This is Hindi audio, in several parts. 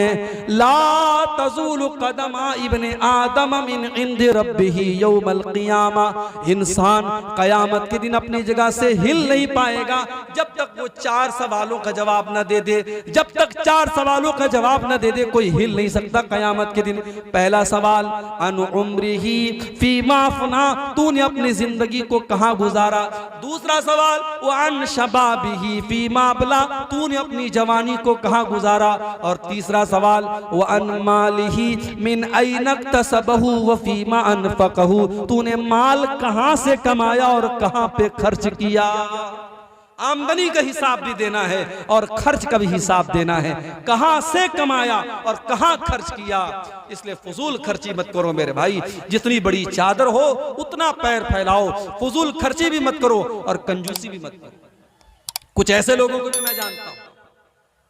ला तज़ूलु क़दमा इब्ने आदम मिन इंदि रब्बिही यौमल क़ियामा। इंसान क़यामत के दिन अपनी जगह से हिल नहीं पाएगा जब तक वो 4 सवालों का जवाब न दे दे। जब तक 4 सवालों का जवाब न दे दे कोई हिल नहीं सकता क़यामत के दिन। पहला सवाल अन उम्रिही फीमा अफ़ना, तूने अपनी जिंदगी को कहाँ गुजारा। दूसरा सवाल व अन शबाबिही फीमा अबला, तूने अपनी जवानी को कहाँ गुजारा। और तीसरा सवाल व अन मालिही मिन ऐन इक्तसबहु व फीमा अनफक़हु, तूने माल कहाँ से कमाया और कहाँ पे खर्च किया। आमदनी का हिसाब भी देना है और खर्च का भी हिसाब देना है, कहाँ से कमाया और कहाँ खर्च किया। इसलिए फजूल खर्ची मत करो मेरे भाई। जितनी बड़ी चादर हो उतना पैर फैलाओ, फजूल खर्ची भी मत करो और कंजूसी भी मत करो। कुछ ऐसे लोगों को भी मैं जानता हूं,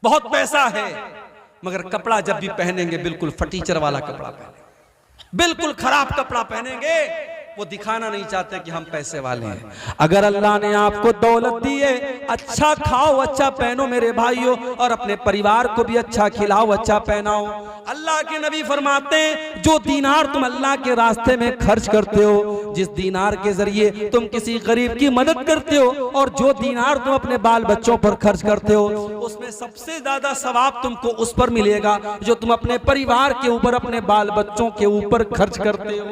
बहुत पैसा है मगर कपड़ा जब भी पहनेंगे बिल्कुल फटीचर वाला कपड़ा पहनेंगे, बिल्कुल खराब कपड़ा पहनेंगे। वो दिखाना नहीं चाहते कि हम पैसे वाले हैं। अगर अल्लाह ने आपको दौलत दी है, अच्छा खाओ अच्छा पहनो मेरे भाइयों, और अपने परिवार को भी अच्छा खिलाओ अच्छा पहनाओ। अल्लाह के नबी फरमाते हैं जो दीनार तुम अल्लाह के रास्ते में खर्च करते हो, जिस दीनार के जरिए तुम किसी गरीब की मदद करते हो, और जो दीनार तुम अपने बाल बच्चों पर खर्च करते हो, उसमें सबसे ज्यादा सवाब तुमको उस पर मिलेगा जो तुम अपने परिवार के ऊपर, अपने बाल बच्चों के ऊपर खर्च करते हो।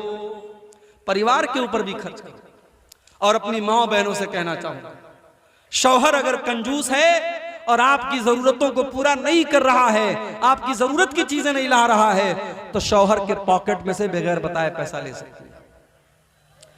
परिवार के ऊपर भी खर्च करो। और अपनी माँ बहनों से कहना चाहूंगा, शौहर अगर कंजूस है और आपकी जरूरतों को पूरा नहीं कर रहा है, आपकी जरूरत की चीजें नहीं ला रहा है, तो शौहर के पॉकेट में से बगैर बताए पैसा ले सकते हैं।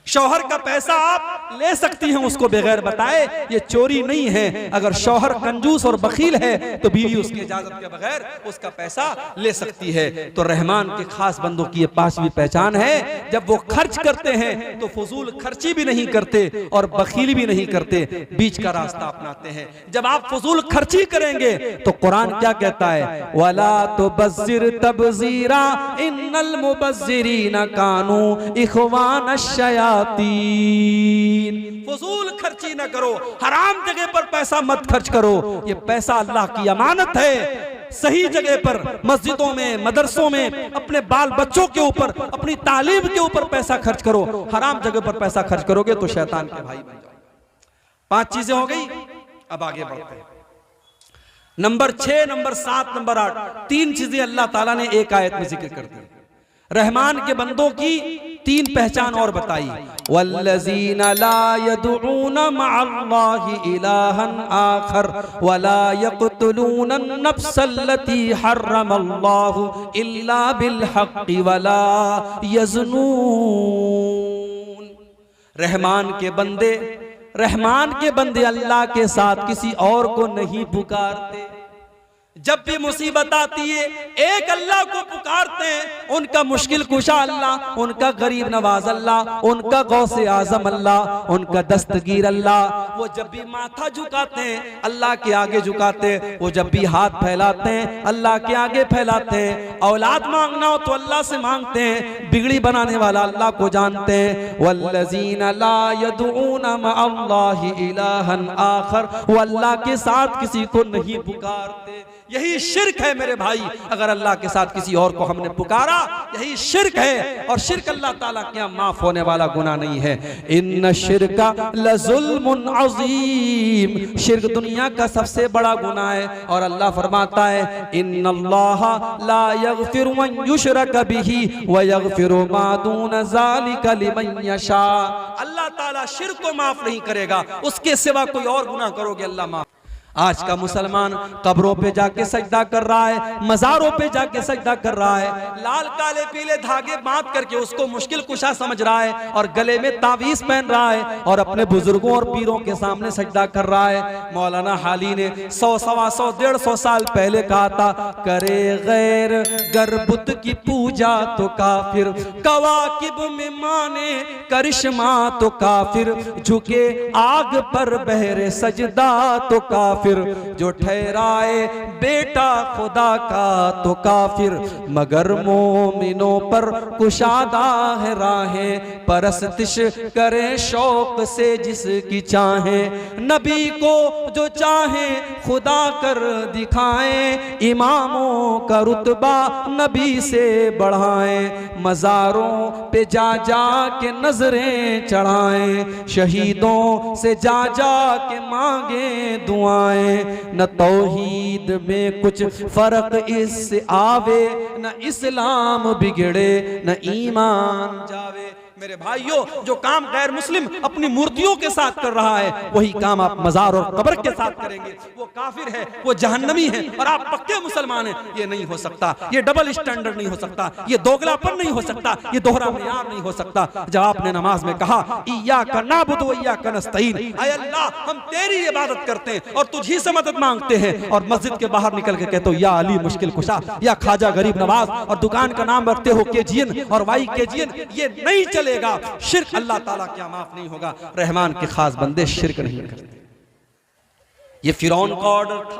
शौहर का पैसा आप ले सकती हैं उसको बगैर बताए, ये चोरी नहीं है। अगर शौहर कंजूस और बखील है तो बीवी उसकी इजाजत के बगैर उसका पैसा ले सकती है। तो रहमान के खास बंदों की ये 5वीं पहचान है, जब वो खर्च करते हैं तो फजूल खर्ची भी नहीं करते और बखीली भी नहीं करते, बीच का रास्ता अपनाते हैं। जब आप फजूल खर्ची करेंगे तो कुरान क्या कहता है, वला तुबज़िर तबज़ीरा इन्नल मुबज़्ज़िरीना कानू इख़वान अश्शयातीन। फजूल खर्ची न करो, हराम जगह पर पैसा मत खर्च करो। ये पैसा अल्लाह की अमानत है, सही जगह पर मस्जिदों में, मदरसों में, अपने बाल बच्चों के ऊपर, अपनी तालीम के ऊपर पैसा खर्च करो। हराम जगह पर पैसा खर्च करोगे तो शैतान के भाई बन जाओ। 5 चीजें हो गई, अब आगे बढ़ते हैं। नंबर 6, नंबर 7, नंबर 8, 3 चीजें अल्लाह ताला ने एक आयत में जिक्र कर दी। रहमान के बंदों की 3 पहचान और बताई। वल्लज़ीना ला यदऊना मअल्लाहि इलाहन आखर वला यक़्तुलूना नफ्सल्लती हर्रमल्लाहु इल्ला बिलहक़्क़ि वला यज़नून। रहमान के बंदे अल्लाह के साथ किसी और को नहीं पुकारते। जब भी मुसीबत आती है एक अल्लाह को पुकारते हैं। उनका मुश्किल कुशा अल्लाह, उनका गरीब नवाज अल्लाह, उनका गौसे आजम अल्लाह, उनका दस्तगीर अल्लाह। वो जब भी माथा झुकाते हैं अल्लाह के आगे झुकाते हैं, वो जब भी हाथ फैलाते हैं अल्लाह के आगे फैलाते हैं। औलाद मांगना हो तो अल्लाह से मांगते हैं, बिगड़ी बनाने वाला अल्लाह को जानते हैं। वल्लज़ीना ला यदऊना मअल्लाहि इलाहन आखर, वो अल्लाह के साथ किसी को नहीं पुकारते। यही शिर्क है मेरे भाई। अगर अल्लाह के साथ किसी और को हमने पुकारा यही शिर्क है, और शिर्क अल्लाह ताला के यहाँ माफ होने वाला गुनाह नहीं है। इन्न शिर्का लज़ुल्मुन अज़ीम, शिर्क दुनिया का सबसे बड़ा गुनाह है। और अल्लाह फरमाता है इन्नल्लाहा ला यग़फ़िरु अन युशरक बिही व यग़फ़िरु मा दून ज़ालिका लिमन यशा। अल्लाह ताला शिर्क को माफ नहीं करेगा, उसके सिवा कोई और गुनाह करोगे अल्लाह माफ। आज का मुसलमान कब्रों पे जाके सजदा कर रहा है, मज़ारों पे जाके सजदा कर रहा है, लाल काले पीले धागे बांध करके उसको मुश्किल कुशा समझ रहा है, और गले में तावीज़ पहन रहा है, और अपने बुजुर्गों और पीरों के सामने सजदा कर रहा है। मौलाना हाली ने 100, 125, 150 साल पहले कहा था, करे गैर गर्बुत की पूजा तो काफिर, कवाकिब में माने करिश्मा तो काफिर, झुके आग पर बहरे सजदा तो काफिर, काफिर, जो ठहराए बेटा खुदा का तो काफिर, मगर मोमिनों पर कुशादा है राहें, परस्तिश करे शौक से जिसकी चाहे, नबी को जो चाहे खुदा कर दिखाए, इमामों का रुतबा नबी से बढ़ाए, मज़ारों पे जा जा के नजरें चढ़ाएं, शहीदों से जा जा के मांगे दुआएं, न तौहीद में कुछ फर्क इससे आवे, न इस्लाम बिगड़े न ईमान जावे। मेरे भाइयों, जो काम गैर मुस्लिम अपनी मूर्तियों के साथ कर रहा है, वही काम आप मजार और कब्र के साथ करेंगे, वो काफिर है, वो जहन्नमी है, और आप पक्के मुसलमान हैं। ये नहीं हो सकता, ये डबल स्टैंडर्ड नहीं हो सकता, ये दोगलापन नहीं हो सकता, ये दोहरा मेयार नहीं हो सकता। जब आपने नमाज में कहा इय्याका नअबुदु व इय्याका नस्तईन, ऐ अल्लाह हम तेरी इबादत करते हैं और तुझी से मदद मांगते हैं, और मस्जिद के बाहर निकल के कहते हो या अली मुश्किल कुशा, या खाजा गरीब नवाज, और दुकान का नाम रखते हो केजीएन और वाई केजीएन, ये नहीं चले। शिर्क अल्लाह ताला क्या माफ नहीं होगा। रहमान के खास बंदे शिर्क नहीं करते। ये फिरौन का ऑर्डर था,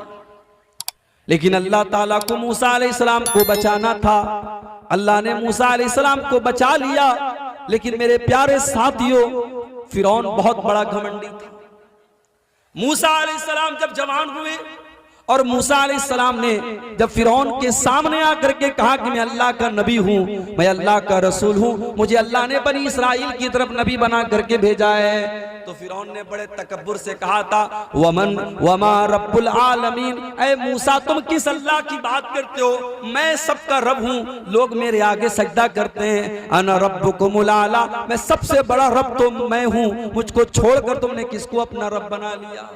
लेकिन अल्लाह ताला को मूसा अलैहिस्सलाम को बचाना था। अल्लाह ने मूसा अलैहिस्सलाम को बचा लिया, लेकिन मेरे प्यारे साथियों, फिरौन बहुत बड़ा घमंडी था। मूसा अलैहिस्सलाम जब जवान हुए और मूसा अलैहिस्सलाम ने जब फिरौन के सामने आकर के कहा कि मैं अल्लाह का नबी हूँ, मैं अल्लाह का रसूल हूँ, मुझे अल्लाह ने बनी इसराइल की तरफ नबी बना करके भेजा है, तो फिरौन ने बड़े तकब्बुर से कहा था वमन वमा रब्बुल आलमीन, ऐ मूसा तुम किस अल्लाह की बात करते हो, मैं सबका रब हूँ, लोग मेरे आगे सजदा करते हैं, अना रब्बुकुमुल आला, मैं सबसे बड़ा रब तो मैं हूँ, मुझको छोड़कर तुमने किसको अपना रब बना लिया।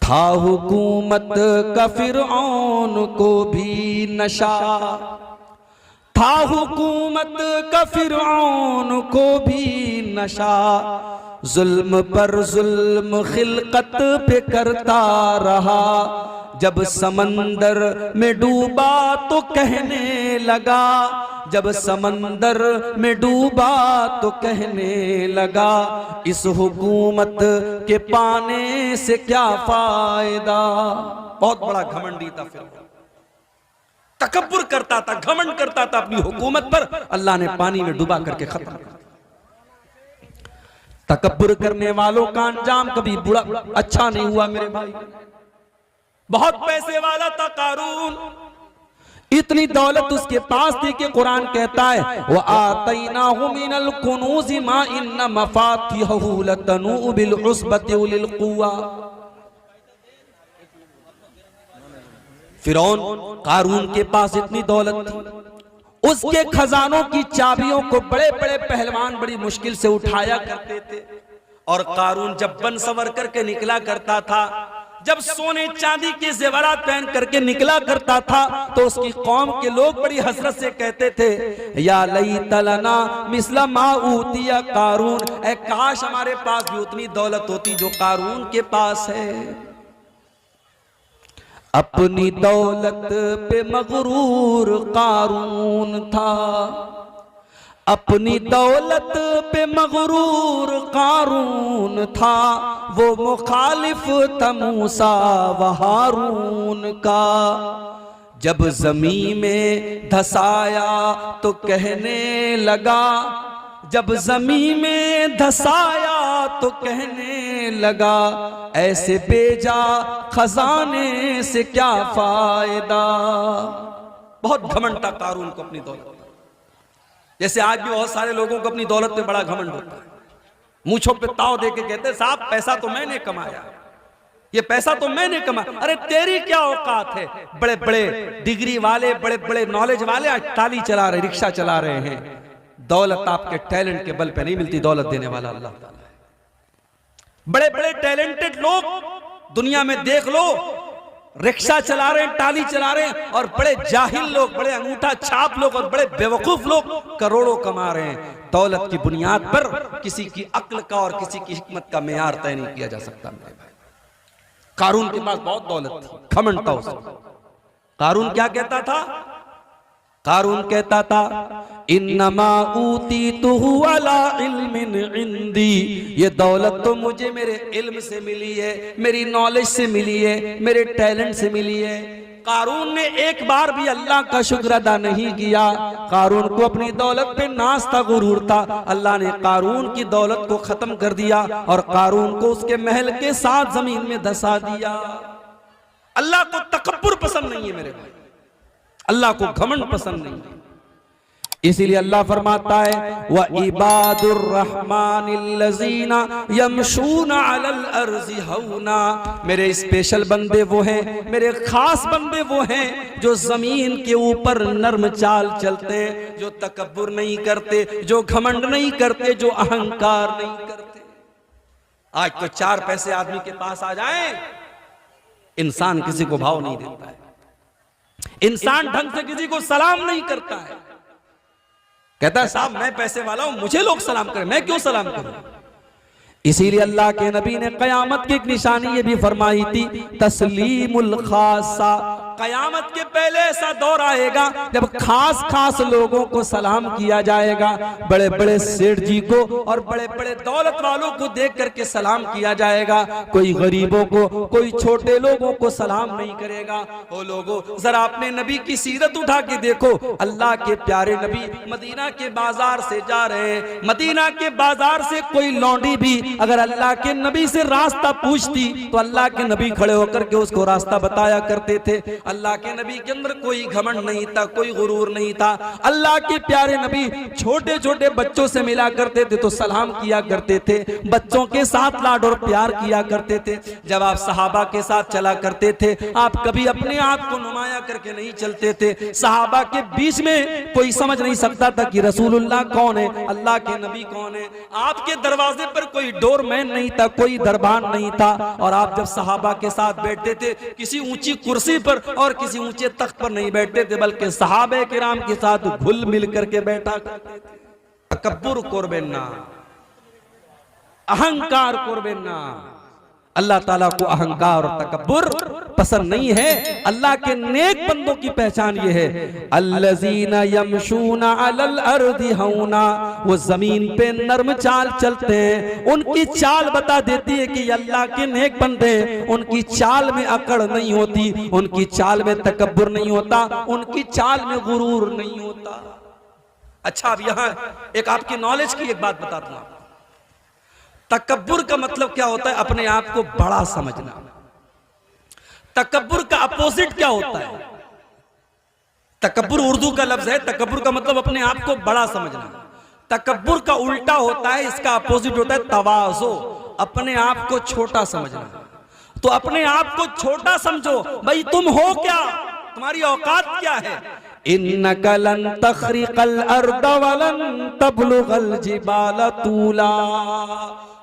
था हुकूमत का फिरऔन को भी नशा, था हुकूमत का फिरऔन को भी नशा, जुल्म पर जुल्म खिलकत पे करता रहा, जब समंदर में डूबा तो कहने लगा, जब समंदर में डूबा तो कहने लगा, इस हुकूमत के पाने से क्या फायदा। बहुत बड़ा घमंडी था फिर, तकब्बुर करता था, घमंड करता था अपनी हुकूमत पर। अल्लाह ने पानी में डूबा करके खत्म कर दिया। तकब्बुर करने वालों का अंजाम कभी बुरा अच्छा नहीं हुआ मेरे भाई। बहुत पैसे वाला था कारून, इतनी दौलत उसके पास थी कि कुरान कहता है व आतैनाहु मिनल कुनूज़ मा इन्न मफातिहहु लतनू बिल उस्बति उलिल कुव्वा। फिरौन कारून के पास इतनी दौलत थी, उसके खजानों की चाबियों को बड़े बड़े पहलवान बड़ी मुश्किल से उठाया करते थे, और कारून जब बन सवर करके निकला करता था, जब सोने चांदी के जेवरात पहन करके निकला करता था, तो उसकी कौम के लोग बड़ी हसरत से कहते थे या लैत लना मिस्ला मा ऊतिया कारून, ऐ काश हमारे पास भी उतनी दौलत होती जो कारून के पास है। अपनी दौलत पे मगरूर कारून था, अपनी दौलत पे मगरूर कारून था, वो मुखालिफ था मूसा व हारून का। जब ज़मीं में धसाया तो कहने लगा, जब ज़मीं में धसाया तो कहने लगा, ऐसे बेजा खजाने से क्या फायदा। बहुत घमंड था कारून को अपनी दौलत। जैसे आज भी बहुत सारे लोगों को अपनी दौलत पे बड़ा घमंड होता है, मूंछों पे ताव दे के कहते साहब पैसा तो मैंने कमाया, ये पैसा तो मैंने कमाया। अरे तेरी क्या औकात है। बड़े बड़े डिग्री वाले, बड़े बड़े नॉलेज वाले आज टाली चला रहे, रिक्शा चला रहे हैं। दौलत आपके टैलेंट के बल पे नहीं मिलती, दौलत देने वाला अल्लाह ताला है। बड़े बड़े टैलेंटेड लोग दुनिया में देख लो, रिक्शा चला रहे हैं, टाली चला रहे हैं, और बड़े जाहिल लोग, बड़े अंगूठा छाप लोग और बड़े बेवकूफ लोग करोड़ों कमा रहे हैं। दौलत की बुनियाद पर किसी की अक्ल का और किसी की हिकमत का मेयार तय नहीं किया जा सकता मेरे भाई। कारून के पास बहुत दौलत थी, घमंड था उसको। कारून क्या कहता था, कारून कहता था इन्नमा ऊतीतुहु अला इल्मिन इंदी, ये दौलत तो मुझे मेरे इल्म से मिली है, मेरी नॉलेज से मिली है, मेरे टैलेंट से मिली है। कारून ने एक बार भी अल्लाह का शुक्र अदा नहीं किया। कारून को अपनी दौलत पे नाज था, गुरूर था। अल्लाह ने कारून की दौलत को खत्म कर दिया और कारून को उसके महल के साथ जमीन में धंसा दिया। अल्लाह को तकब्बुर पसंद नहीं है मेरे भाई, अल्लाह को घमंड पसंद नहीं है। इसीलिए अल्लाह फरमाता है व इबादुर रहमानिल्लज़ीना यमशूना अलल अर्ज़ि हौना, मेरे स्पेशल बंदे वो हैं, मेरे खास बंदे वो हैं जो जमीन के ऊपर नर्म चाल चलते हैं, जो तकब्बुर नहीं करते, जो घमंड नहीं करते, जो अहंकार नहीं करते। आज तो 4 पैसे आदमी के पास आ जाएं, इंसान किसी को भाव नहीं देता है, इंसान ढंग से किसी को सलाम नहीं करता है। कहता है साहब मैं पैसे वाला हूं, मुझे लोग सलाम करें, मैं क्यों सलाम करूं। इसीलिए अल्लाह के नबी ने कयामत की एक निशानी ये भी फरमाई थी, तस्लीमुल खासा। कयामत के पहले ऐसा दौर आएगा जब खास खास लोगों को सलाम किया जाएगा, बड़े बड़े सेठ जी को और बड़े बड़े दौलत वालों को देख करके सलाम किया जाएगा। कोई गरीबों को, कोई छोटे लोगों को सलाम नहीं करेगा। ओ लोगों, जरा अपने नबी की सीरत उठा के देखो। अल्लाह के प्यारे नबी मदीना के बाजार से जा रहे हैं, मदीना के बाजार से कोई लौंडी भी अगर अल्लाह के नबी से रास्ता पूछती तो अल्लाह के नबी खड़े होकर के उसको रास्ता बताया करते थे। अल्लाह के नबी के अंदर कोई घमंड नहीं था, कोई गुरूर नहीं था। अल्लाह के प्यारे नबी छोटे छोटे बच्चों से मिला करते थे तो सलाम किया करते थे, बच्चों के साथ लाड और प्यार किया करते थे। जब आप सहाबा के साथ चला करते थे, आप कभी अपने आप को नुमाया करके नहीं चलते थे। सहाबा के बीच में कोई समझ नहीं सकता था कि रसूलुल्लाह कौन है, अल्लाह के नबी कौन है। आपके दरवाजे पर कोई डोरमैन नहीं था, कोई दरबान नहीं था। और आप जब सहाबा के साथ बैठते थे, किसी ऊंची कुर्सी पर और किसी ऊंचे तख्त पर नहीं बैठते थे, बल्कि सहाबे किराम के साथ घुल मिल करके बैठा करते थे। तकब्बुर करबेन ना, अहंकार करबेन ना। अल्लाह ताला को अहंकार और तकब्बुर पसंद नहीं है। अल्लाह के नेक बंदों की पहचान ये है, अल्लज़ीना यमशूना अलल अर्दि हौना, वो जमीन पे नर्म चाल चलते हैं। उनकी चाल बता देती है कि अल्लाह के नेक बंदे, उनकी चाल में अकड़ नहीं होती, उनकी चाल में तकब्बुर नहीं होता, उनकी चाल में गुरूर नहीं होता। अच्छा, अब यहां एक आपकी नॉलेज की एक बात बता दूं। तकब्बुर का मतलब क्या होता है? अपने आप को बड़ा समझना। तकब्बुर का अपोजिट क्या होता है? तकब्बुर उर्दू का लफ्ज है, तकब्बुर का मतलब अपने आप को बड़ा समझना। तकब्बुर का उल्टा होता है, इसका अपोजिट होता है तवाज़ो, अपने आप को छोटा समझना। तो अपने आप को छोटा समझो, भाई तुम हो क्या, तुम्हारी औकात क्या है। इन्नका लन तखरिकल अर्द वलन तबलुगल जिबाल तूला,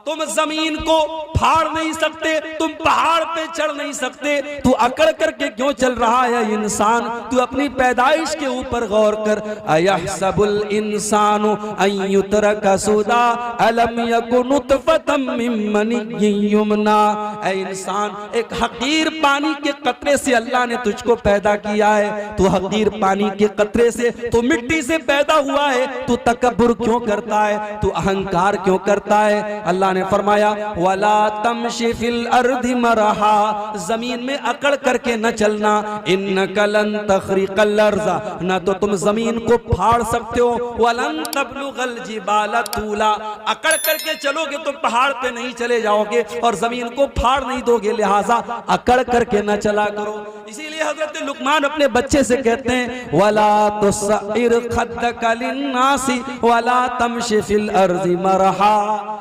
तुम जमीन को फाड़ नहीं सकते, तुम पहाड़ पे चढ़ नहीं सकते। तू अकड़ करके क्यों चल रहा है इंसान? तू अपनी पैदाइश के ऊपर गौर कर। अयहसबुल इंसानु अन युतरका सुदा अलम यकुन नुतफतम मिन मनिय्यिन युमना। ऐ इंसान, एक हकीर पानी के कतरे से अल्लाह ने तुझको पैदा किया है। तू हकीर पानी के कतरे से, तू मिट्टी से पैदा हुआ है। तू तकब्बुर क्यों करता है? तू अहंकार क्यों करता है? अल्लाह ने फरमाया वला तमशी फिल अर्दि मरहा, जमीन में अकड़ करके न चलना। इन्नका लन तखरिकल अर्ज़, ना तो तुम जमीन को फाड़ सकते हो, वलन तबलुगल जिबाल तूला, अकड़ करके चलोगे तो पहाड़ पे नहीं चले जाओगे और जमीन को फाड़ नहीं दोगे, लिहाजा अकड़ करके न चला करो। इसीलिए हजरत लुकमान अपने बच्चे से कहते हैं वला तुसइर खद्दका लिन्नासी वला तमशी फिल अर्ज़ि मरहा।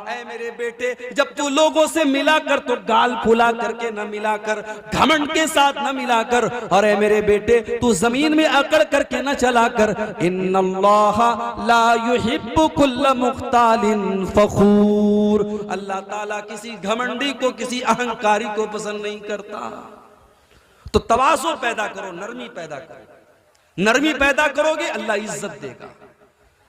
ऐ मेरे बेटे, जब तू लोगों से मिला कर तो गाल फुला करके न मिला कर, घमंड के साथ न मिला कर। और ऐ मेरे बेटे, तू जमीन में अकड़ करके न चला कर। इन्नल्लाह ला युहिब्बु कुल्ल मुख्तालिन फखूर, अल्लाह ताला किसी घमंडी को, किसी अहंकारी को पसंद नहीं करता। तो तवाज़ो पैदा करो, नरमी पैदा करो। नरमी पैदा करोगे, अल्लाह इज्जत देगा।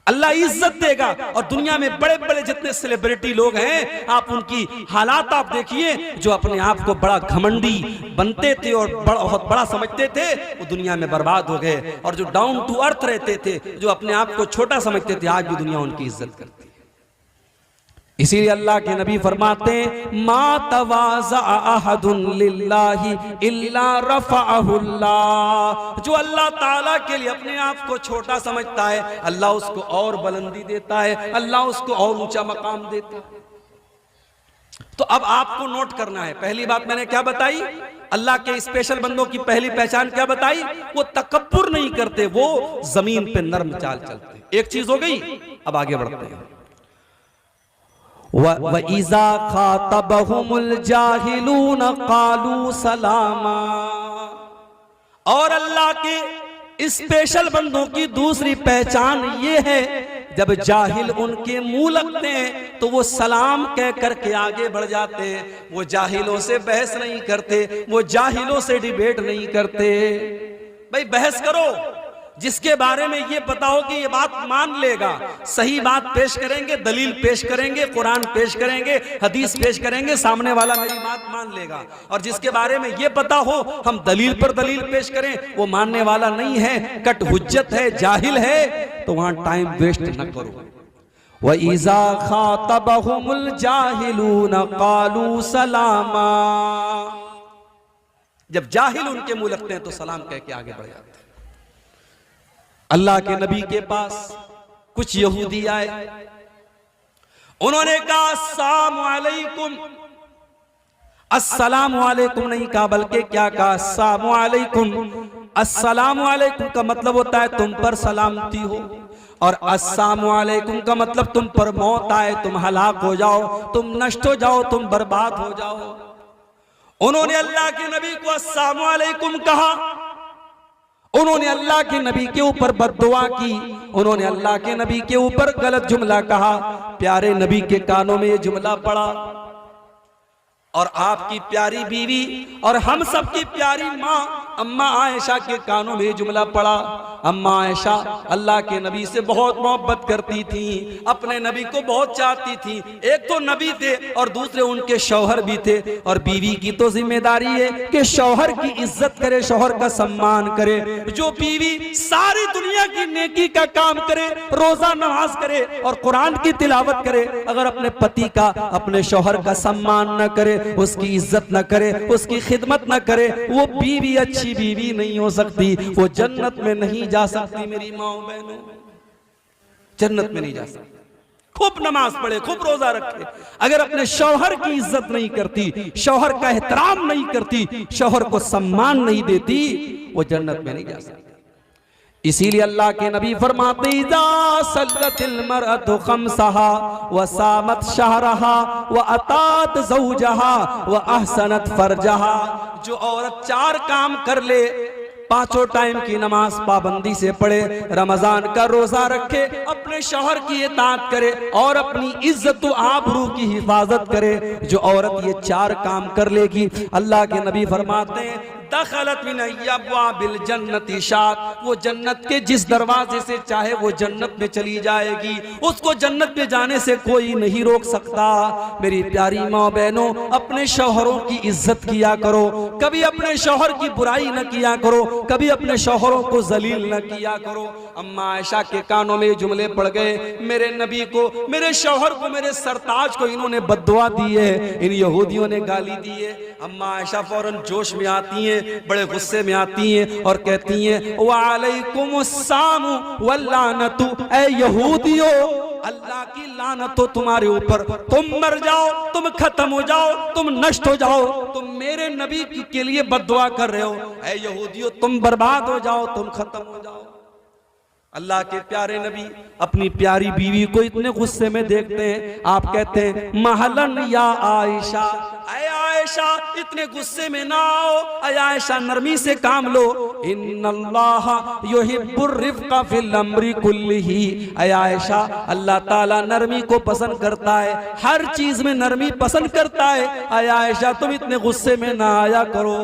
अल्लाह इज्जत देगा। और दुनिया में बड़े बड़े जितने सेलिब्रिटी लोग हैं, आप उनकी हालात आप देखिए, जो अपने आप को बड़ा घमंडी बनते थे और बहुत बड़ा समझते थे, वो दुनिया में बर्बाद हो गए। और जो डाउन टू अर्थ रहते थे, जो अपने आप को छोटा समझते थे, आज भी दुनिया उनकी इज्जत करती है। इसीलिए अल्लाह के नबी फरमाते हैं, मा तवाज़ा अहदुन लिल्लाहि इल्ला रफ़अहुल्लाह। जो अल्लाह ताला के लिए अपने आप को छोटा समझता है, अल्लाह उसको और बुलंदी देता है, अल्लाह उसको और ऊंचा मकाम देता है। तो अब आपको नोट करना है, पहली बात मैंने क्या बताई, अल्लाह के स्पेशल बंदों की पहली पहचान क्या बताई, वो तकब्बुर नहीं करते, वो जमीन पे नर्म चाल चलते। एक चीज हो गई, अब आगे बढ़ते हैं। व इज़ा खातबहुमुल जाहिलून क़ालू सलामा। और अल्लाह के स्पेशल बंदों की दूसरी पहचान ये है, जब जाहिल उनके मुंह लगते हैं तो वो सलाम कह करके आगे बढ़ जाते हैं। वो जाहिलों से बहस नहीं करते, वो जाहिलों से डिबेट नहीं करते। भाई बहस करो, जिसके बारे में ये पता हो कि ये बात मान लेगा, सही बात पेश करेंगे, दलील पेश करेंगे, कुरान पेश करेंगे, हदीस पेश करेंगे, सामने वाला मेरी बात मान लेगा। और जिसके बारे में ये पता हो हम दलील पर दलील पेश करें, वो मानने वाला नहीं है, कट हुज्जत है, जाहिल है, तो वहां टाइम वेस्ट न करो। व इज़ा खातबहुमुल जाहिलून क़ालू सलामा। जब जाहिल उनके मुंह लगते हैं तो सलाम कह के आगे बढ़ जाते हैं। अल्लाह के नबी के पास कुछ यहूदी आए, उन्होंने कहा अस्सलामु अलैकुम। अस्सलामु अलैकुम नहीं कहा, बल्कि क्या कहा, अस्सलामु अलैकुम। अस्सलामु अलैकुम का मतलब होता है तुम पर सलामती हो, और अस्सलामु अलैकुम का मतलब तुम पर मौत आए, तुम हलाक हो जाओ, तुम नष्ट हो जाओ, तुम बर्बाद हो जाओ। उन्होंने अल्लाह के नबी को अस्सलामु अलैकुम कहा, उन्होंने अल्लाह के नबी के ऊपर बद्दुआ की, उन्होंने अल्लाह के नबी के ऊपर गलत जुमला कहा। प्यारे नबी के कानों में ये जुमला पड़ा, और आपकी प्यारी बीवी और हम सब की प्यारी माँ अम्मा आयशा के कानों में जुमला पड़ा। अम्मा आयशा अल्लाह के नबी से बहुत मोहब्बत करती थी, अपने नबी को बहुत चाहती थी। एक तो नबी थे और दूसरे उनके शौहर भी थे, और बीवी की तो जिम्मेदारी है कि शौहर की इज्जत करे, शौहर का सम्मान करे। जो बीवी सारी दुनिया की नेकी का काम करे, रोजा नमाज करे और कुरान की तिलावत करे, अगर अपने पति का, अपने शौहर का सम्मान न करे, उसकी इज्जत न करे, उसकी खिदमत न करे, वो बीवी अच्छी बीवी नहीं हो सकती, वो जन्नत में नहीं जा सकती। मेरी माँ बहनों, जन्नत में नहीं जा सकती। खूब नमाज पढ़े, खूब रोजा रखे, अगर अपने शौहर की इज्जत नहीं करती, शौहर का एहतराम नहीं करती, शौहर को सम्मान नहीं देती, वो जन्नत में नहीं जा सकती। इसीलिए अल्लाह के नबी फरमाते, इज़ा सल्लतिल मरअतु खम्सहा व सामत शहरहा व अतात ज़ौजहा व अहसनत फरजहा। जो औरत चार काम कर ले, पांचों टाइम की नमाज पाबंदी से पढ़े, रमजान का रोजा रखे, अपने शौहर की इताअत करे और अपनी इज्जत व आबरू की हिफाजत करे, जो औरत ये चार काम कर लेगी, अल्लाह के नबी फरमाते हैं, दखलत मिन अब्वाबिल जन्नति शात। वो जन्नत के जिस दरवाजे से चाहे वो जन्नत में चली जाएगी, उसको जन्नत में जाने से कोई नहीं रोक सकता। मेरी प्यारी माँ बहनों, अपने शौहरों की इज्जत किया करो, कभी अपने शौहर की बुराई न किया करो, कभी अपने शौहरों को जलील न किया करो। अम्मा आयशा के कानों में जुमले पड़ गए, मेरे नबी को, मेरे शौहर को, मेरे सरताज को इन्होंने बद्दुआ दी है, इन यहूदियों ने गाली दी है। अम्मा आयशा फौरन जोश में आती हैं, बड़े गुस्से में आती हैं और कहती हैं, वालेकुमुस्सलाम वल्लानतु। ऐ यहूदियों, अल्लाह की लानत हो तुम्हारे ऊपर, तुम मर जाओ, तुम खत्म हो जाओ, तुम नष्ट हो जाओ, तुम मेरे नबी के लिए बद्दुआ कर रहे हो। ऐ यहूदियों, तुम बर्बाद हो जाओ, तुम खत्म हो जाओ। अल्लाह के प्यारे नबी अपनी प्यारी बीवी को इतने गुस्से में देखते हैं, आप कहते हैं, महलन या आयशा, ऐ आयशा इतने गुस्से में ना आओ, ऐ आयशा नरमी से काम लो। इन्नल्लाह युहिब्बुर रिफ्का फिल अम्रि कुल्लिही। ऐ आयशा, अल्लाह ताला नरमी को पसंद करता है, हर चीज में नरमी पसंद करता है। ऐ आयशा तुम इतने गुस्से में ना आया करो।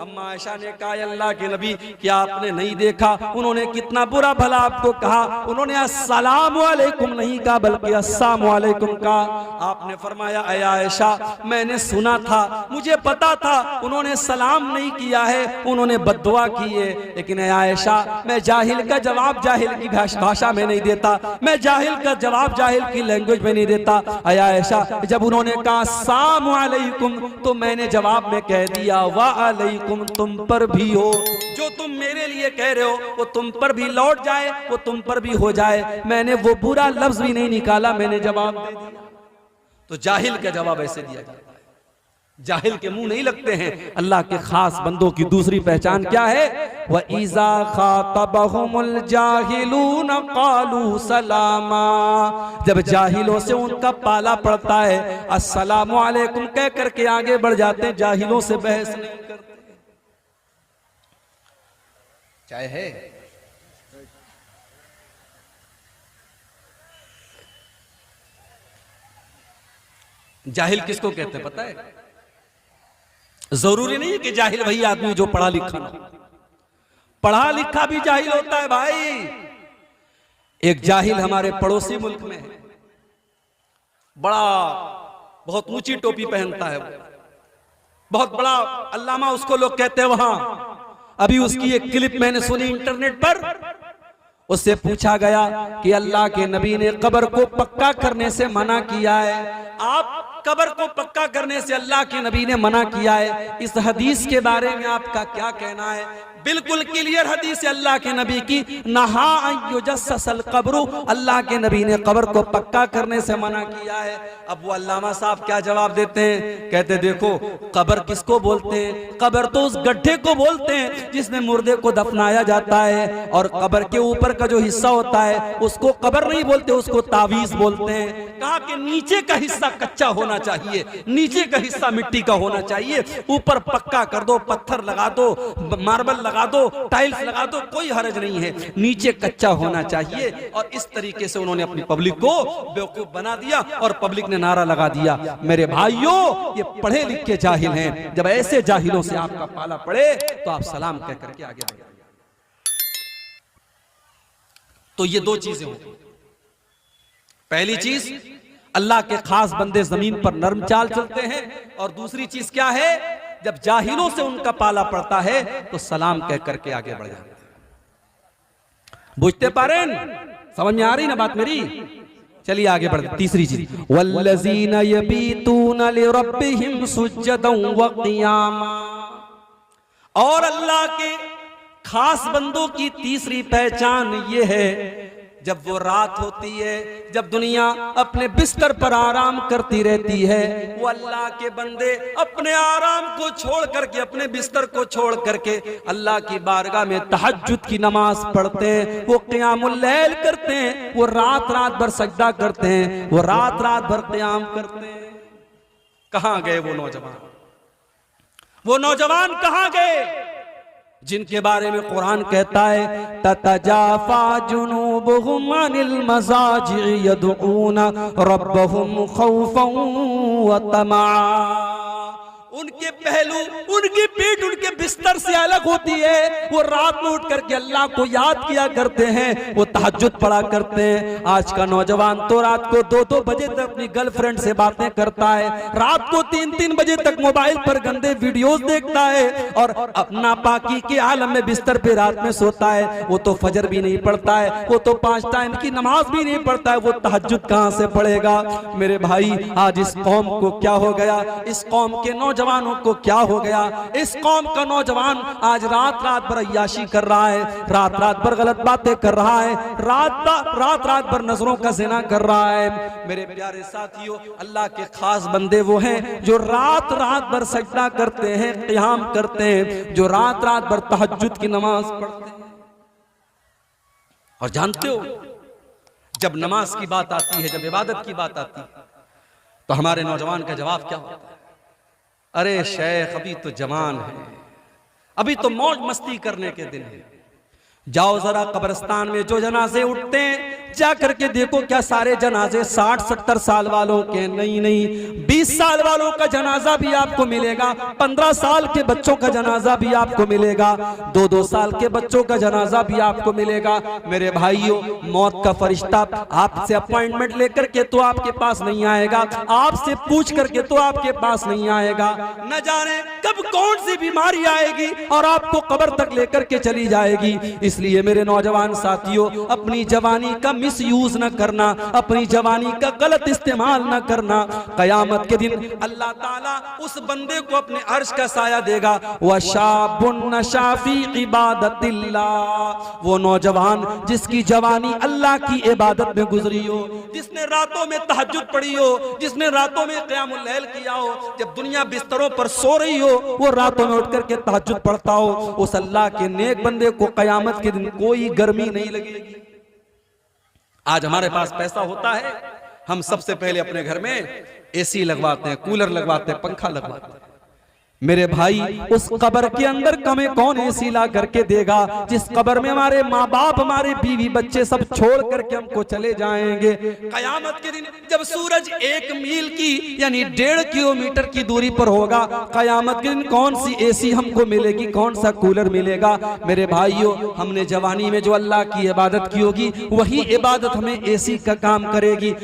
अम्मा आयशा ने कहा अल्लाह के नबी क्या आपने नहीं देखा उन्होंने कितना बुरा भला आपको कहा, उन्होंने अस्सलाम वालेकुम नहीं कहा बल्कि अस्सलाम वालेकुम कहा। आपने फरमाया ऐ आयशा मैंने सुना था, मुझे पता था उन्होंने सलाम नहीं किया है, उन्होंने बद्दुआ की है, लेकिन ऐ आयशा मैं जाहिल का जवाब जाहिल की भाषा में नहीं देता, मैं जाहिल का जवाब जाहिल की लैंग्वेज में नहीं देता। ऐ आयशा जब उन्होंने कहा अस्सलाम वालेकुम तो मैंने जवाब में कह दिया वा अलैकुम, तुम पर भी हो, जो तुम मेरे लिए कह रहे हो वो तुम पर भी लौट जाए, वो तुम पर भी हो जाए। मैंने वो बुरा लफ्ज भी नहीं निकाला, मैंने जवाब दे दिया। तो जाहिल का जवाब ऐसे दिया जाता है, जाहिल के मुंह नहीं लगते हैं। अल्लाह के खास बंदों की दूसरी पहचान क्या है? व इज़ा खातबहुमुल जाहिलून क़ालू सलामा, जब जाहिलों से उनका पाला पड़ता है अस्सलामु अलैकुम कह करके आगे बढ़ जाते हैं, जाहिलों से बहस नहीं करते। चाय है? जाहिल किसको कहते हैं पता है? जरूरी नहीं है कि जाहिल वही आदमी जो पढ़ा लिखा ना, पढ़ा लिखा भी जाहिल होता है भाई। एक जाहिल हमारे पड़ोसी मुल्क में है, बड़ा बहुत ऊंची टोपी पहनता है, बहुत बड़ा अल्लामा उसको लोग कहते हैं वहां। अभी उसकी एक क्लिप मैंने सुनी इंटरनेट पर, उससे पूछा गया कि अल्लाह के नबी ने कब्र को पक्का करने से मना किया है, आप कब्र को पक्का करने से अल्लाह के नबी ने मना किया है, इस हदीस के बारे में आपका क्या कहना है? बिल्कुल क्लियर हदीस है अल्लाह के नबी की, नहा युजस्सल कब्र, अल्लाह के नबी ने कब्र को पक्का करने से मना किया है। अब वो अल्लामा साहब क्या जवाब देते हैं? कहते देखो कब्र किसको बोलते हैं? कब्र तो उस गड्ढे को बोलते हैं जिसमें मुर्दे को दफनाया जाता है, और कब्र के ऊपर का जो हिस्सा होता है उसको कब्र नहीं बोलते, उसको तावीज बोलते हैं। कहा कि नीचे का हिस्सा कच्चा होना चाहिए, नीचे का हिस्सा मिट्टी का होना चाहिए, ऊपर पक्का कर दो, पत्थर लगा दो, मार्बल लगा दो, टाइल्स लगा दो, कोई हर्ज नहीं है, नीचे कच्चा होना चाहिए। और इस तरीके से उन्होंने अपनी पब्लिक को बेवकूफ बना दिया और पब्लिक ने नारा लगा दिया। मेरे भाइयों ये पढ़े लिखे जाहिल हैं, जब ऐसे जाहिलों से आपका पाला पड़े तो आप सलाम कह करके आगे बढ़िए। तो ये दो चीजें होंगी, पहली चीज अल्लाह के खास बंदे जमीन पर नरम चाल चलते हैं, और दूसरी चीज क्या है? जब जाहिलों से उनका पाला पड़ता है तो सलाम कह करके आगे बढ़ जाते हैं। बुझते पारेन? समझ में आ रही ना बात मेरी? चलिए आगे बढ़ते। तीसरी चीज वल्लज़ीना यबीतूना लिरब्बिहिम सुज्जदन व क़ियामा, और अल्लाह के खास बंदों की तीसरी पहचान ये है जब वो रात होती है, जब दुनिया अपने बिस्तर पर आराम करती रहती है, वो अल्लाह के बंदे अपने आराम को छोड़ करके, अपने बिस्तर को छोड़ करके अल्लाह की बारगाह में तहज्जुद की नमाज पढ़ते हैं, वो क़ियामुल लैल करते हैं, वो रात रात भर सजदा करते हैं, वो रात रात भर क़ियाम करते हैं। कहां गए वो नौजवान? वो नौजवान कहां गए जिनके बारे में कुरान कहता है ततजाफा जुनूबुहुम अनिल मज़ाजि'i यदऊना रब्बहुम खौफन व तमा, उनके पहलू, उनकी पीठ उनके बिस्तर से अलग होती है, वो रात में उठ करके अल्लाह को याद किया करते हैं, वो तहज्जुद पढ़ा करते हैं। आज का नौजवान तो रात को 2-2 बजे तक अपनी गर्लफ्रेंड से बातें करता है, रात को 3-3 बजे तक मोबाइल पर गंदे वीडियोस देखता है, और अपना पाकी के आलम में बिस्तर पे रात में सोता है। वो तो फजर भी नहीं पढ़ता है, वो तो 5 टाइम की नमाज भी नहीं पढ़ता है, वो तहज्जुद कहां से पढ़ेगा? मेरे भाई आज इस कौम को क्या हो गया, इस कौम के नौजवानों को क्या हो गया? इस कौम का नौजवान आज रात रात भर अय्याशी कर रहा है, रात रात भर गलत बातें कर रहा है, रात रात भर नजरों का ज़िना कर रहा है। मेरे प्यारे साथियों, अल्लाह के खास बंदे वो हैं जो रात रात भर सजदा करते हैं, क़ियाम करते हैं, जो रात रात भर तहज्जुद की नमाज पढ़ते हैं। और जानते हो जब नमाज की बात आती है, जब इबादत की बात आती है, तो हमारे नौजवान का जवाब क्या होता है? अरे शेख अभी तो जवान है, अभी तो मौज मस्ती करने के दिन है। जाओ जरा कब्रिस्तान में जो जनाजे उठते हैं जा करके देखो क्या सारे जनाजे 60-70 साल वालों के? नहीं नहीं, 20 साल वालों का जनाजा भी आपको मिलेगा, 15 साल के बच्चों का जनाजा भी आपको मिलेगा, 2-2 साल के बच्चों का जनाजा भी आपको मिलेगा। मेरे भाइयों, मौत का फरिश्ता आपसे अपॉइंटमेंट लेकर के तो आपके पास नहीं आएगा, आपसे पूछ करके तो आपके पास नहीं आएगा। न जाने कब कौन सी बीमारी आएगी और आपको कब्र तक लेकर के चली जाएगी। इसलिए मेरे नौजवान साथियों, अपनी जवानी का मिसयूज न करना, अपनी जवानी का गलत इस्तेमाल न करना। कयामत के दिन अल्लाह ताला उस बंदे को अपने अर्श का साया देगा। वशाबुन नशा फी इबादतिल्लाह, वो नौजवान जिसकी जवानी अल्लाह की इबादत में गुजरी हो, जिसने रातों में तहज्जुद पढ़ी हो, जिसने रातों में क़यामुल लैल किया हो, जब दुनिया बिस्तरों पर सो रही हो वो रातों में उठ करके तहज्जुद पढ़ता हो, उस अल्लाह के नेक बंदे को कयामत के दिन कोई गर्मी नहीं लगेगी। आज हमारे पास पैसा होता है, हम सबसे पहले अपने घर में एसी लगवाते हैं, कूलर लगवाते हैं, पंखा लगवाते हैं। मेरे भाई, उस कब्र के अंदर कमें कौन एसी ला करके देगा, जिस कब्र में हमारे माँ बाप, हमारे बीवी बच्चे सब छोड़ करके हमको चले जाएंगे। कयामत के दिन जब सूरज 1 मील की यानी 1.5 किलोमीटर की दूरी पर होगा, कयामत के दिन कौन सी एसी हमको मिलेगी, कौन सा कूलर मिलेगा? मेरे भाइयों, हमने जवानी में जो अल्लाह की इबादत की होगी वही इबादत हमें एसी का काम करेगी।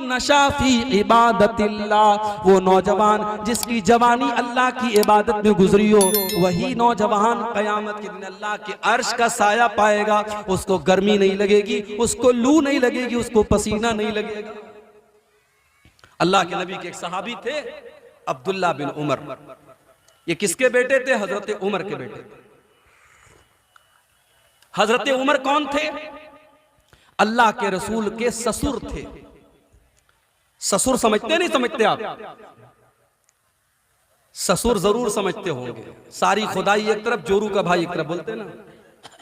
नशा फी इबादतिल्लाह, वो नौजवान जिसकी जवानी अल्लाह की इबादत में गुजरी हो, वही नौजवान कयामत के दिन अल्लाह के अर्श का साया पाएगा। उसको गर्मी नहीं लगेगी, उसको लू नहीं लगेगी, उसको पसीना नहीं लगेगा। अल्लाह के नबी के एक सहाबी थे, अब्दुल्ला बिन उमर। ये किसके बेटे थे? हजरत उमर के बेटे। हजरत उमर कौन थे? अल्लाह के रसूल के ससुर थे। ससुर समझते नहीं समझते आप? ससुर जरूर समझते होंगे। सारी खुदाई एक तरफ, जोरू का भाई एक तरफ, बोलते ना।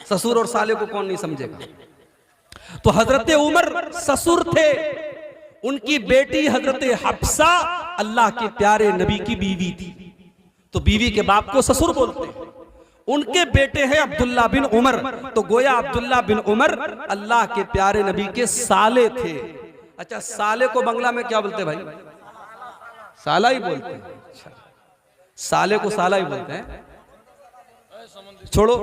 ससुर और साले को कौन नहीं समझेगा? तो हजरत उमर ससुर थे, उनकी बेटी हजरत हफ्सा अल्लाह के प्यारे नबी की बीवी थी, तो बीवी के बाप को ससुर बोलते हैं। उनके बेटे हैं अब्दुल्ला बिन उमर, तो गोया अब्दुल्ला बिन उमर अल्लाह के प्यारे नबी के साले थे। अच्छा, साले को बंगला में क्या बोलते भाई? साला ही बोलते हैं। अच्छा, साले को साला ही बोलते हैं। छोड़ो,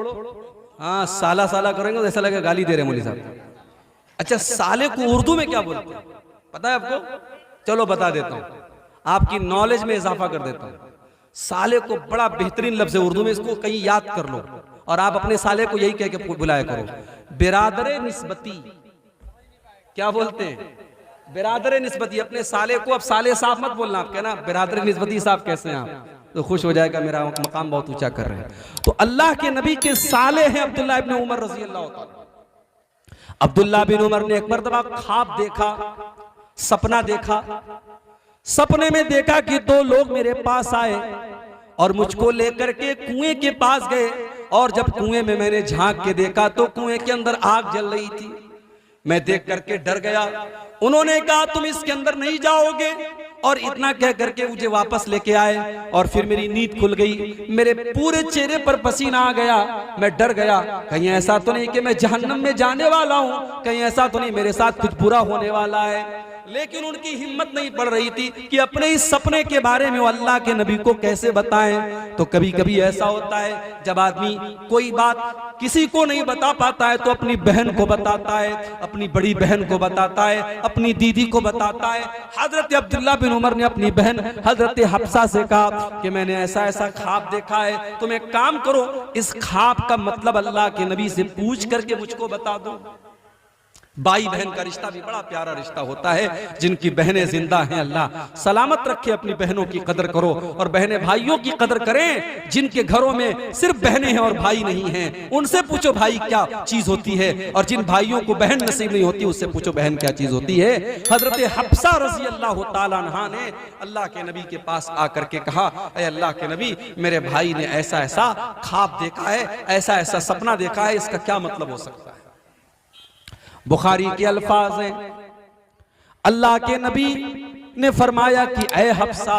हाँ, साला साला करेंगे तो ऐसा लगेगा गाली दे रहे हैं मौलवी साहब। अच्छा, साले को उर्दू में क्या बोलते हैं पता है आपको? चलो बता देता हूं, आपकी नॉलेज में इजाफा कर देता हूं। साले को बड़ा बेहतरीन लफ्ज़ है उर्दू में, इसको कहीं याद कर लो और आप अपने साले को यही कह के बुलाया करो, बिरादरे निस्बती। क्या बोलते हैं? बिरादरे निस्बती। अपने साले को अब साले साहब मत बोलना, आप कहना बिरादरे निस्बती साहब कैसे हैं आप, तो खुश हो जाएगा, मेरा मकाम बहुत ऊंचा कर रहे हैं। तो अल्लाह के नबी के साले हैं अब्दुल्ला इब्न उमर रज़ी अल्लाह ताला। अब्दुल्ला बिन उमर ने एक मर्तबा ख्वाब देखा, सपना देखा। सपने में देखा कि 2 लोग मेरे पास आए और मुझको लेकर के कुएं के पास गए, और जब कुएं में मैंने झांक के देखा तो कुएं के अंदर आग जल रही थी। मैं देख करके डर गया। उन्होंने कहा तुम इसके अंदर नहीं जाओगे, और इतना कह करके मुझे वापस लेके आए, और फिर मेरी नींद खुल गई। मेरे पूरे चेहरे पर पसीना आ गया। मैं डर गया, कहीं ऐसा तो नहीं कि मैं जहन्नम में जाने वाला हूं, कहीं ऐसा तो नहीं मेरे साथ कुछ बुरा होने वाला है। लेकिन उनकी हिम्मत नहीं पड़ रही थी कि अपने इस सपने के बारे में वो अल्लाह के नबी को कैसे बताएं। तो कभी कभी ऐसा होता है, जब आदमी कोई बात किसी को नहीं बता पाता है तो अपनी बहन को बताता है, अपनी बड़ी बहन को बताता है, अपनी दीदी को बताता है। हजरत अब्दुल्ला बिन उमर ने अपनी बहन हजरत हफ्सा से कहा कि मैंने ऐसा ऐसा ख्वाब देखा है, तुम एक काम करो, इस ख्वाब का मतलब अल्लाह के नबी से पूछ करके मुझको बता दो। भाई बहन का रिश्ता भी बड़ा प्यारा रिश्ता होता है। जिनकी बहनें जिंदा हैं, अल्लाह सलामत रखे, अपनी बहनों की कदर करो और बहनें भाइयों की कदर करें। जिनके घरों में सिर्फ बहनें हैं और भाई नहीं हैं, उनसे पूछो भाई क्या चीज होती है, और जिन भाइयों को बहन नसीब नहीं होती उससे पूछो बहन क्या चीज होती है। हजरत हफ्सा रज़ी अल्लाह ताला अन्हा ने अल्लाह के नबी के पास आकर के कहा, ऐ अल्लाह के नबी, मेरे भाई ने ऐसा ऐसा ख्वाब देखा है, ऐसा ऐसा सपना देखा है, इसका क्या मतलब हो सकता है। बुखारी के अल्फाज हैं, अल्लाह के नबी ने फरमाया कि ऐ हफ्सा,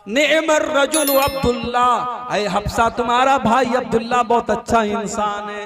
नेमर रजुल अब्दुल्ला, ऐ हफ्सा तुम्हारा भाई अब्दुल्ला बहुत अच्छा इंसान है।